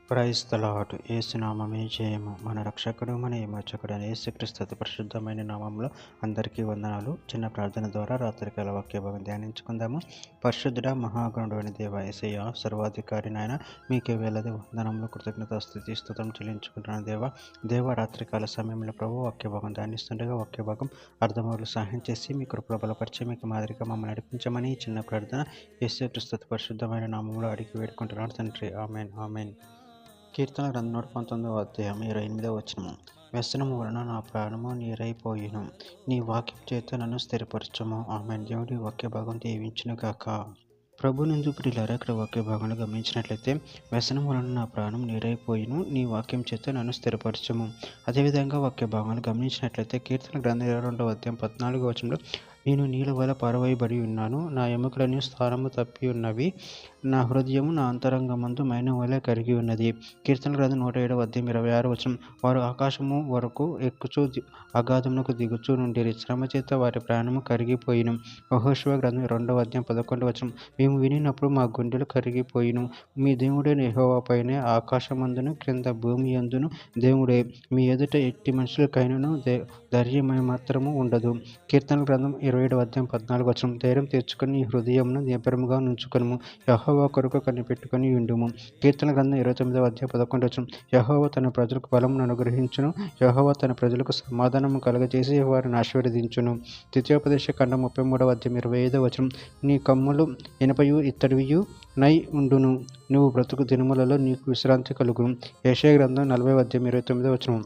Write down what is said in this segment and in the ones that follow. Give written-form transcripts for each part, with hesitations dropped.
Praise the lord. యేసునామమే జయము. మన రక్షకుడు మన విమోచకుడు యేసుక్రీస్తు అతి పరిశుద్ధమైన నామంలో అందరికీ వందనాలు. చిన్న ప్రార్థన ద్వారా రాత్రికాల వాక్య భాగం ధ్యానించుకుందాము. పరిశుద్ధుడ మహాగణుడైన దేవ యేసయ్య, సర్వాధికారి నాయన, మీకే వేలది వందనములు, కృతజ్ఞత స్తుతి స్తుతం చెల్లించుకుంటున్నాను దేవ రాత్రికాల సమయంలో ప్రభు వాక్య భాగం ధ్యానిస్తుండగా వాక్య భాగం అర్థమవులు సహాయం చేసి మీ కృపలో బలపరిచి మీకు మాదిరిగా మమ్మల్ని నడిపించమని ఈ చిన్న ప్రార్థన యేసుక్రీస్తు అతి పరిశుద్ధమైన నామంలో అడిగి వేడుకుంటున్నాను తండ్రి. Amen amen. కీర్తన గ్రంథం 119వ అధ్యాయం 28వ వచనము. వ్యసనము వలన నా ప్రాణము నీరైపోయిను, నీ వాక్యం చేత నన్ను స్థిరపరచుము. ఆమేన్. దేవుడి వాక్య భాగం దీవించును గాక. ప్రభునందు ప్రియులారా, ఇక్కడ వాక్య భాగంలో గమనించినట్లయితే, వ్యసనం వలన నా ప్రాణం నీరైపోయిను, నీ వాక్యం చేత నన్ను స్థిరపరచుము. అదేవిధంగా వాక్య భాగాలు గమనించినట్లయితే కీర్తన గ్రంథం 22వ అధ్యాయం 14వ వచనంలో, నేను నీళ్ళ వల్ల పారవేయబడి ఉన్నాను, నా ఎముకలన్నీ స్థానము తప్పి ఉన్నవి, నా హృదయము నా అంతరంగమందు మైనం వలె కరిగి ఉన్నది. కీర్తన గ్రంథం 107వ అధ్యాయం 26వ వచనం, వారు ఆకాశము వరకు ఎక్కుచూ అగాధమునకు దిగుచూ నుండిరి, శ్రమ చేత వారి ప్రాణము కరిగిపోయిను. యెహోషువ గ్రంథం 2వ అధ్యాయం 11వ వచనం, మేము వినినప్పుడు మా గుండెలు కరిగిపోయిను, మీ దేవుడైన యెహోవా పైనే ఆకాశమందును క్రింద భూమి యందును దేవుడే, మీ ఎదుట ఎట్టి మనుషులకైనను ధైర్యమేమాత్రము ఉండదు. కీర్తన గ్రంథం 27వ అధ్యాయం 14వ వచనం, ధైర్యం తెచ్చుకొని నీ హృదయమును నిబ్బరముగా నుంచుకొనుము, యెహోవా కొరకు కనిపెట్టుకొని ఉండుము. కీర్తన గ్రంథం 29వ అధ్యాయం 11వ వచనం, యెహోవా తన ప్రజలకు బలమును అనుగ్రహించును, యెహోవా తన ప్రజలకు సమాధానము కలుగజేసి వారిని ఆశీర్వదించును. ద్వితీయోపదేశ కాండం 33వ అధ్యాయం 25వ వచనం, నీ కమ్ములు ఇనుపయు ఇత్తడియు నై ఉండును, నువ్వు బ్రతుకు దినములలో నీకు విశ్రాంతి కలుగును. యెషయా గ్రంథం 40వ అధ్యాయం 29వ వచనం,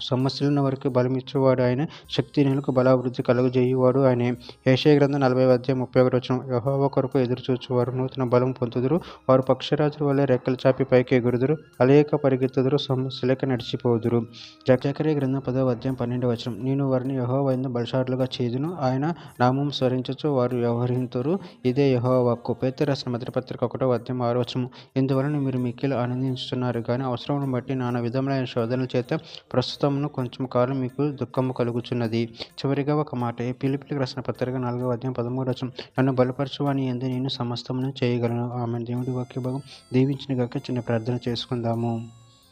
సమస్యలున్న వారికి బలమిచ్చేవాడు ఆయన, శక్తిహీనులకు బలాభివృద్ధి కలుగజేయువాడు ఆయనే. యెషయా గ్రంథం 40వ అధ్యాయం 31వ వచనం, యెహోవా కొరకు ఎదురుచూచువారు నూతన బలం పొందుదురు, వారు పక్షిరాజుల వలె రెక్కలు చాపి పైకి ఎగురుదురు, అలేక పరిగెత్తుదురు, సమస్య లేక నడిచిపోదురు. జకర్యా గ్రంథం 10వ అధ్యాయం 12వ వచనం, నేను వారిని యెహోవా యందు బలిష్ఠులుగా చేదును, ఆయన నామం స్మరించుచు వారు వ్యవహరింతురు, ఇదే యెహోవా వాక్కు. పేతురు రాసిన మొదటి పత్రిక 1వ అధ్యాయం 6వ వచనం, ఇందువలన మీరు మిక్కిలి ఆనందించుతున్నారు కానీ అవసరమును బట్టి నానా విధములైన శోధనల చేత ప్రస్తుతమును కొంచెం కాలం మీకు దుఃఖము కలుగుచున్నది. చివరిగా ఒక మాట, ఫిలిప్పీయులకు రాసిన పత్రిక 4వ అధ్యాయం 13వ వచనం, నన్ను బలపరచువాని యందు నేను సమస్తమును చేయగలను. ఆమె దేవుడి వాక్య భాగం దీవించిన గాక. చిన్న ప్రార్థన చేసుకుందాము.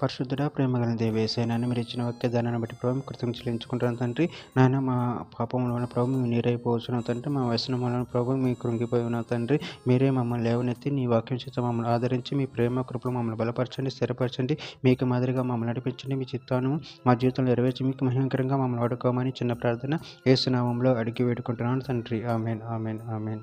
పరిశుద్ధుడా, ప్రేమగల దేవ యేసయ్య, నాయన మీరు ఇచ్చిన వాక్య దానాన్ని బట్టి ప్రభు కృతజ్ఞతలు చెల్లించుకుంటాను తండ్రి. నాయన మా పాపంలో ప్రభు మేము నీరైపోవచ్చున్నాం తండ్రి, మా వ్యసనం వలన ప్రభు మీ కృంగిపోయి ఉన్నాం తండ్రి. మీరే మమ్మల్ని లేవనెత్తి నీ వాక్యం చేత మమ్మల్ని ఆదరించి మీ ప్రేమ కృపలు మమ్మల్ని బలపరచండి, స్థిరపరచండి, మీకు మాదిరిగా మమ్మల్ని నడిపించండి, మీ చిత్తాను మా జీవితంలో నెరవేర్చి మీకు మహిమకరంగా మమ్మల్ని వాడుకోమని చిన్న ప్రార్థన యేసు నామములో అడిగి వేడుకుంటున్నాను తండ్రి. Amen amen amen.